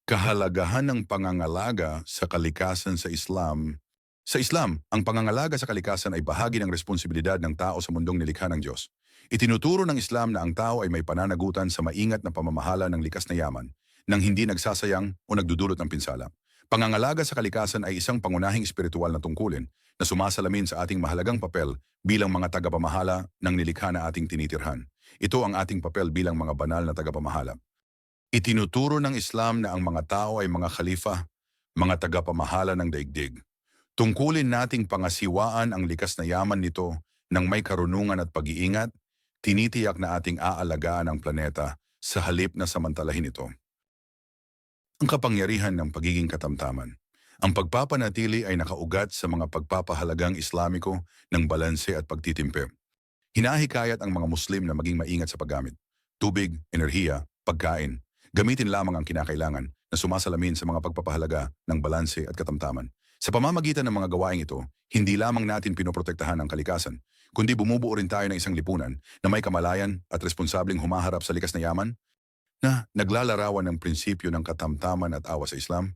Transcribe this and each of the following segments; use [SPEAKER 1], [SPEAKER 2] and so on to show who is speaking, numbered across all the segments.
[SPEAKER 1] Kahalagahan ng pangangalaga sa kalikasan sa Islam. Sa Islam, ang pangangalaga sa kalikasan ay bahagi ng responsibilidad ng tao sa mundong nilikha ng Diyos. Itinuturo ng Islam na ang tao ay may pananagutan sa maingat na pamamahala ng likas na yaman nang hindi nagsasayang o nagdudulot ng pinsala. Pangangalaga sa kalikasan ay isang pangunahing espiritual na tungkulin na sumasalamin sa ating mahalagang papel bilang mga tagapamahala ng nilikha na ating tinitirhan. Ito ang ating papel bilang mga banal na tagapamahala. Itinuturo ng Islam na ang mga tao ay mga khalifa, mga tagapamahala ng daigdig. Tungkulin nating pangasiwaan ang likas na yaman nito ng may karunungan at pag-iingat, tinitiyak na ating aalagaan ang planeta sa halip na samantalahin ito. Ang kapangyarihan ng pagiging katamtaman. Ang pagpapanatili ay nakaugat sa mga pagpapahalagang Islamiko ng balanse at pagtitimpe. Hinahikayat ang mga Muslim na maging maingat sa paggamit. Tubig, enerhiya, pagkain. Gamitin lamang ang kinakailangan na sumasalamin sa mga pagpapahalaga ng balanse at katamtaman. Sa pamamagitan ng mga gawaing ito, hindi lamang natin pinoprotektahan ang kalikasan, kundi bumubuo rin tayo ng isang lipunan na may kamalayan at responsabling humaharap sa likas na yaman na naglalarawan ng prinsipyo ng katamtaman at awa sa Islam,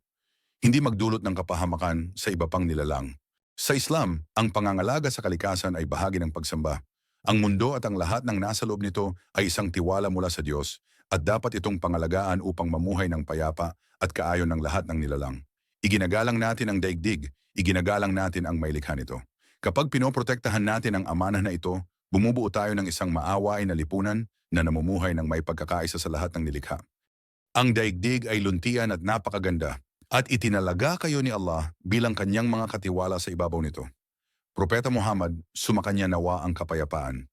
[SPEAKER 1] hindi magdulot ng kapahamakan sa iba pang nilalang. Sa Islam, ang pangangalaga sa kalikasan ay bahagi ng pagsamba. Ang mundo at ang lahat ng nasa loob nito ay isang tiwala mula sa Diyos at dapat itong pangalagaan upang mamuhay ng payapa at kaayon ng lahat ng nilalang. Iginagalang natin ang daigdig, iginagalang natin ang mailikha nito. Kapag pinoprotektahan natin ang amanah na ito, bumubuo tayo ng isang maawain na lipunan na namumuhay ng may pagkakaisa sa lahat ng nilikha. Ang daigdig ay luntian at napakaganda at itinalaga kayo ni Allah bilang kanyang mga katiwala sa ibabaw nito. Propeta Muhammad, sumakanya nawa ang kapayapaan.